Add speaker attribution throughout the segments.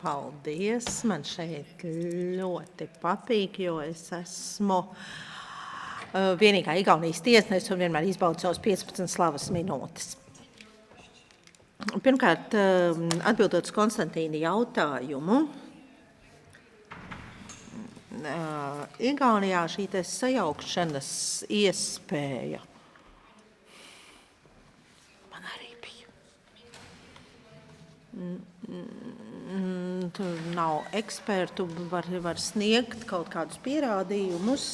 Speaker 1: paldies. Man šeit ļoti patīk, jo es esmu vienīgā Igaunijas tiesnesis un vienmēr izbaudu savus 15 slavas minūtes. Pirmkārt, atbildot uz Konstantīna jautājumu, Igaunijā šī sajaukšanas iespēja man arī bija. Tur nav ekspertu, var sniegt kaut kādus pierādījumus,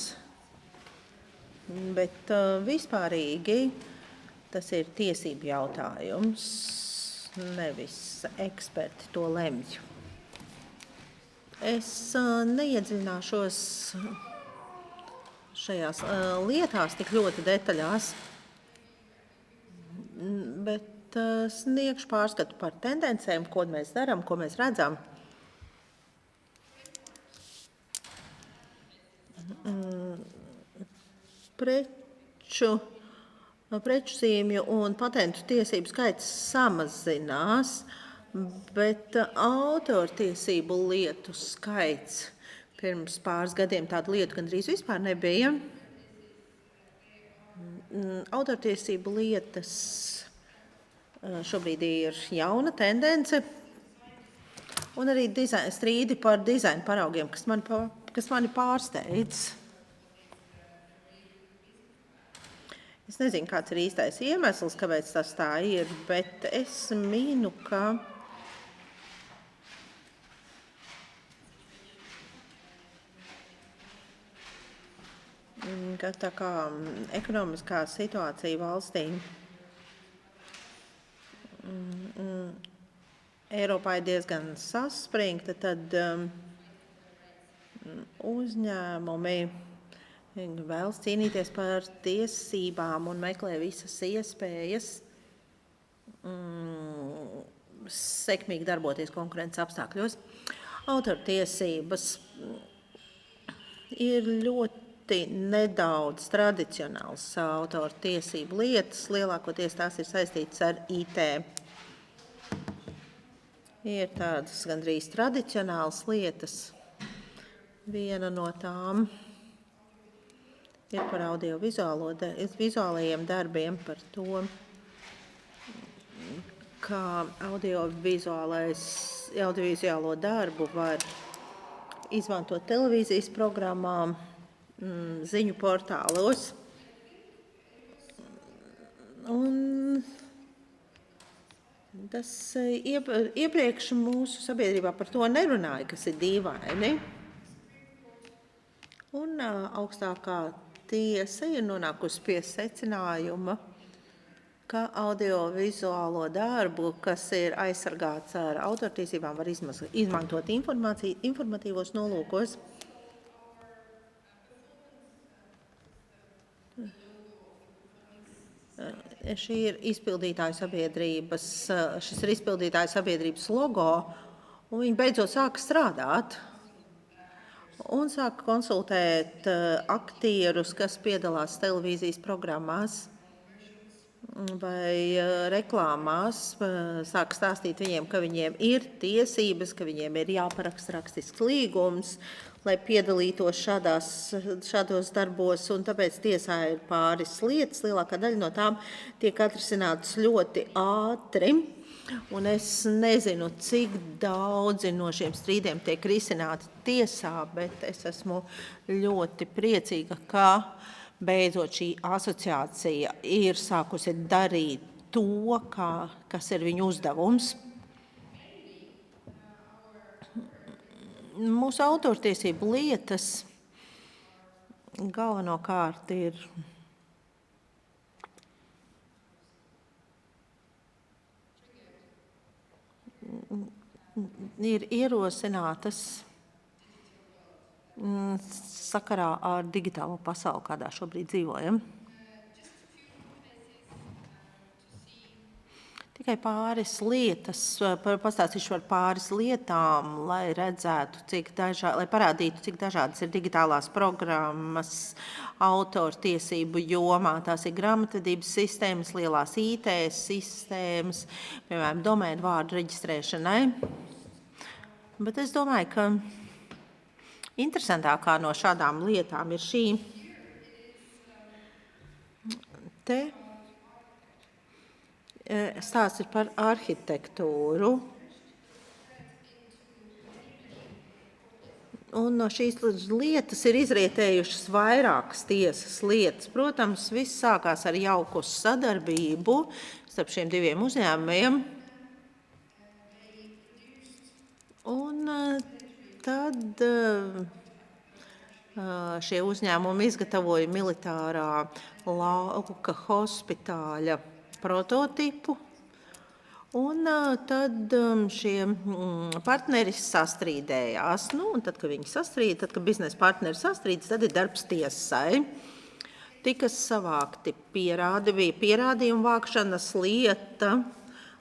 Speaker 1: bet vispārīgi tas ir tiesību jautājums, nevis eksperti to lemj. Es neiedziļināšos šajās lietās tik ļoti detaļās, bet sniegšu pārskatu par tendencēm, ko mēs darām, ko mēs redzam. Preču zīmju un patentu tiesību skaits samazinās, bet autortiesību lietu skaits pirms pāris gadiem tādu lietu gandrīz vispār nebija. Autortiesību lietas šobrīd ir jauna tendence, un arī strīdi par dizaina paraugiem, kas mani pārsteidz. Es nezinu, kāds ir īstais iemesls, kāpēc tas tā ir, bet es minu, ka tā kā ekonomiskā situācija valstī Eiropā ir diezgan saspringta, tad uzņēmumi vēlas cīnīties par tiesībām un meklē visas iespējas sekmīgi darboties konkurences apstākļos. Autortiesības ir ļoti nedaudz tradicionāls autortiesību lietas, lielākoties tās ir saistītas ar IT. Ir tādas gandrīz tradicionālas lietas. Viena no tām ir par audiovizuālajiem darbiem, par to, kā audiovizuālo darbu var izmantot televīzijas programmām, ziņu portālos. Un tas iepriekš mūsu sabiedrībā par to nerunāja, kas ir dīvaini. Un augstākā tiesa ir nonākusi pie secinājuma, ka audiovizuālo darbu, kas ir aizsargāts ar autortiesībām, var izmantot informatīvos nolūkos. Šis ir izpildītāju sabiedrības logo, un viņi beidzot sāka strādāt un sāka konsultēt aktierus, kas piedalās televīzijas programmās vai reklāmās, sāka stāstīt viņiem, ka viņiem ir tiesības, ka viņiem ir jāparaksta rakstisks līgums, lai piedalītos šādos darbos, un tāpēc tiesā ir pāris lietas, lielākā daļa no tām tiek atrisinātas ļoti ātri, un es nezinu, cik daudzi no šiem strīdiem tiek risināti tiesā, bet es esmu ļoti priecīga, ka beidzot šī asociācija ir sākusi darīt to, kas ir viņu uzdevums. Mūsu autortiesību lietas galvenokārt ir ierosinātas sakarā ar digitālo pasauli, kādā šobrīd dzīvojam. Tikai pāris lietas, pastāstīšu par pāris lietām, lai redzētu, lai parādītu, cik dažādas ir digitālās programmas autortiesību jomā. Tās ir grāmatvedības sistēmas, lielās IT sistēmas, piemēram, domēnu vārdu reģistrēšanai. Bet es domāju, ka interesantākā no šādām lietām ir šī te stāsts ir par arhitektūru. Un no šīs lietas ir izrietējušas vairākas tiesas lietas. Protams, viss sākās ar jauku sadarbību starp šiem diviem uzņēmumiem. Un tad šie uzņēmumi izgatavoja militārā lauka hospitāļa prototipu. Un tad šie partneri sastrīdējās. Un tad, kad viņi sastrīd, tad, kad biznesa partneri sastrīdas, tad ir darbs tiesai. Tika savākti bija pierādījumu vākšanas lieta,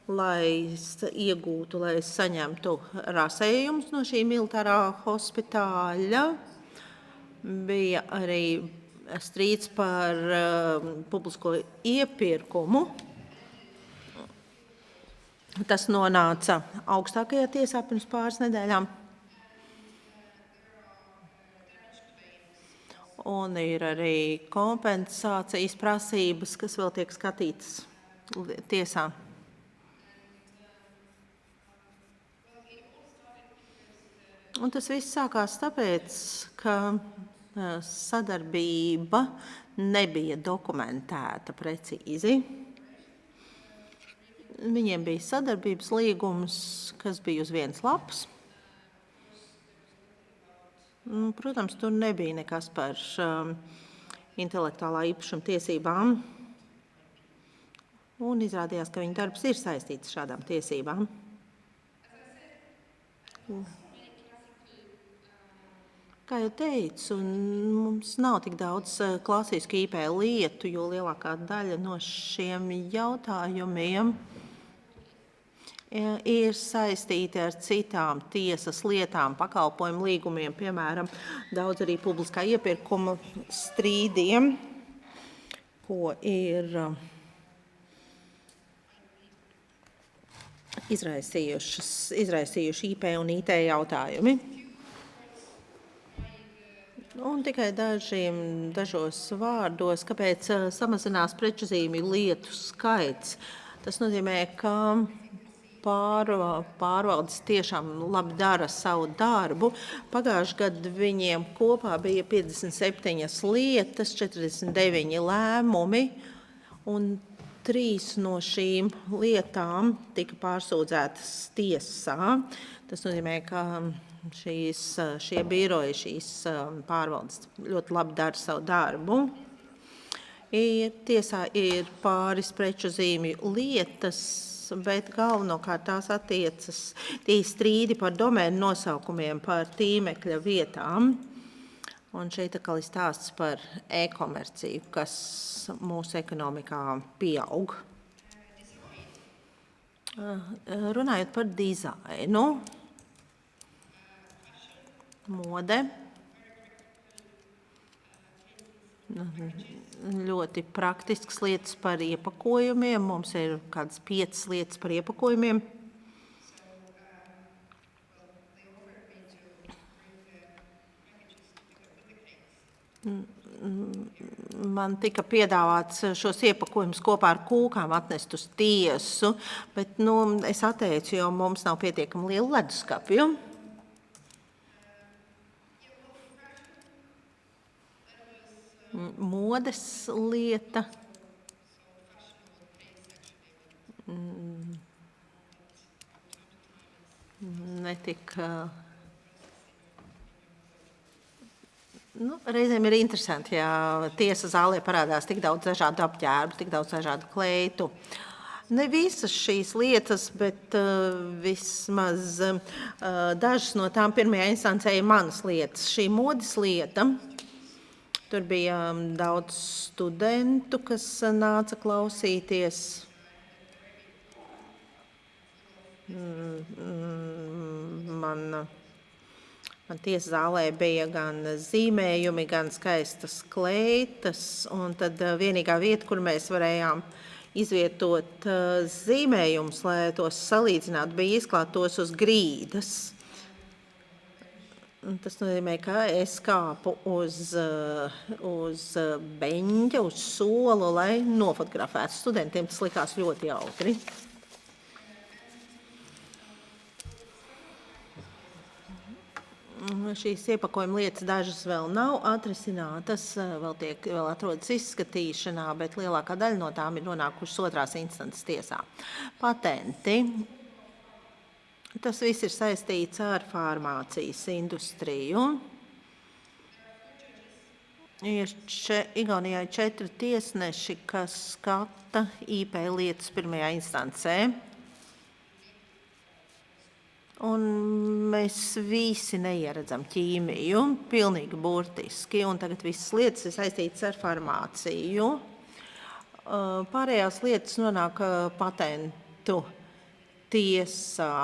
Speaker 1: lai iegūtu, lai saņemtu rasējumus no šī militārā hospitāļa. Bija arī strīds par publisko iepirkumu. Tas nonāca augstākajā tiesā pirms pāris nedēļām. Un ir arī kompensācijas prasības, kas vēl tiek skatītas tiesā. Un tas viss sākās tāpēc, ka sadarbība nebija dokumentēta precīzi. Viņiem bija sadarbības līgums, kas bija uz vienas lapas. Protams, tur nebija nekas par intelektuālā īpašuma tiesībām. Un izrādījās, ka viņa darbs ir saistīts šādām tiesībām. Kā jau teicu, mums nav tik daudz klasisku IP lietu, jo lielākā daļa no šiem jautājumiem ir saistīti ar citām tiesas lietām, pakalpojumu līgumiem, piemēram, daudz arī publiskā iepirkuma strīdiem, ko ir izraisījuši IP un IT jautājumi. Un tikai dažos vārdos, kāpēc samazinās preču zīmju lietu skaits. Tas nozīmē, ka pārvaldes tiešām labi dara savu darbu. Pagājušajā gadā viņiem kopā bija 57 lietas, 49 lēmumi, un 3 no šīm lietām tika pārsūdzētas tiesā. Tas nozīmē, ka šie biroji, šīs pārvaldes ļoti labi dara savu darbu. Tiesā ir pāris preču zīmju lietas, bet galvenokārt tās attiecas tie strīdi par domēnu nosaukumiem, par tīmekļa vietām. Un šeit atkal ir stāsts par e-komerciju, kas mūsu ekonomikā pieaug. Runājot par dizainu, mode, ļoti praktiskas lietas par iepakojumiem. Mums ir kādas 5 lietas par iepakojumiem. Man tika piedāvāts šos iepakojumus kopā ar kūkām atnest uz tiesu, bet es atteicu, jo mums nav pietiekami liela leduskapja. Modes lieta. Netika. Reizēm ir interesanti, ja tiesa zālē parādās tik daudz dažādu apģērbu, tik daudz dažādu kleitu. Ne visas šīs lietas, bet vismaz dažas no tām pirmajā instancē ir manas lietas. Šī modes lieta. Tur bija daudz studentu, kas nāca klausīties. Man tiesas zālē bija gan zīmējumi, gan skaistas kleitas, un tad vienīgā vieta, kur mēs varējām izvietot zīmējumus, lai tos salīdzinātu, bija izklāt tos uz grīdas. Tas nozīmē, ka es kāpu uz beņģa, uz solu, lai nofotografētu studentiem. Tas likās ļoti jautri. Šīs iepakojuma lietas dažas vēl nav atrisinātas, vēl atrodas izskatīšanā, bet lielākā daļa no tām ir nonākušas otrās instances tiesā. Patenti. Tas viss ir saistīts ar farmācijas industriju. Igaunijā ir 4 tiesneši, kas skata IP lietas pirmajā instancē. Un mēs visi neieredzam ķīmiju, pilnīgi burtiski, un tagad visas lietas ir saistītas ar farmāciju. Pārējās lietas nonāk patentu tiesā,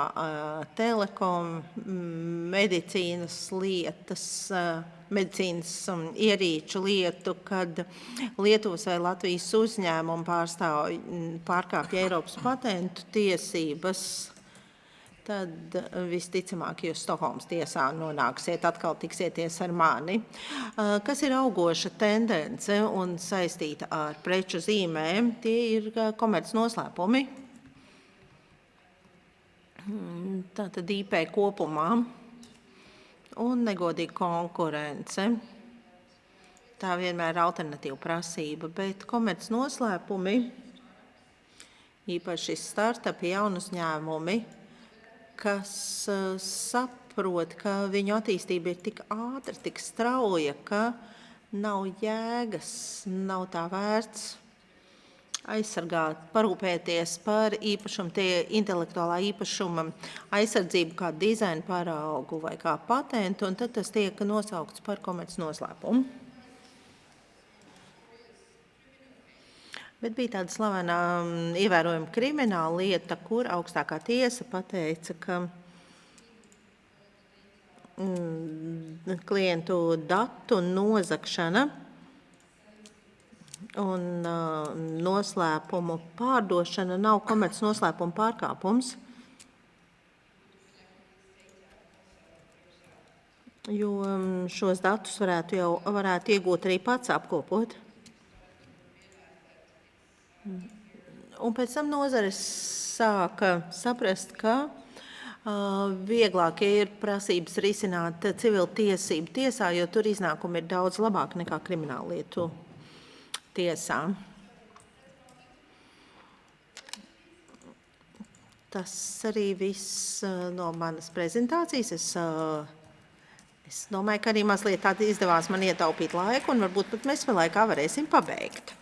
Speaker 1: telekom, medicīnas lietas, medicīnas ierīču lietu, kad Lietuvas vai Latvijas uzņēmumi pārkāpja Eiropas patentu tiesības, tad visticamāk jūs Stokholmas tiesā nonāksiet, atkal tiksieties ar mani. Kas ir augoša tendence un saistīta ar preču zīmēm, tie ir komerc noslēpumi. Tātad IP kopumā un negodīga konkurence. Tā vienmēr ir alternatīva prasība, bet komerc noslēpumi, īpaši startupi, jaunuzņēmumi, kas saprot, ka viņu attīstība ir tik ātra, tik strauja, ka nav jēgas, nav tā vērts aizsargāt, parūpēties par īpašumu, tie intelektuālā īpašuma aizsardzību kā dizaina paraugu vai kā patentu, un tad tas tiek nosaukts par komerc noslēpumu. Bet bija tāda slavena ievērojama krimināla lieta, kur augstākā tiesa pateica, ka klientu datu nozagšana un noslēpumu pārdošana nav komerc noslēpuma pārkāpums, jo šos datus varētu iegūt arī pats apkopot. Un pēc tam nozares sāka saprast, ka vieglāk ir prasības risināt civiltiesību tiesā, jo tur iznākumi ir daudz labāk nekā krimināllietu tiesā. Tas arī viss no manas prezentācijas. Es domāju, ka arī mazliet tādi izdevās man ietaupīt laiku, un varbūt pat mēs vēl laikā varēsim pabeigt.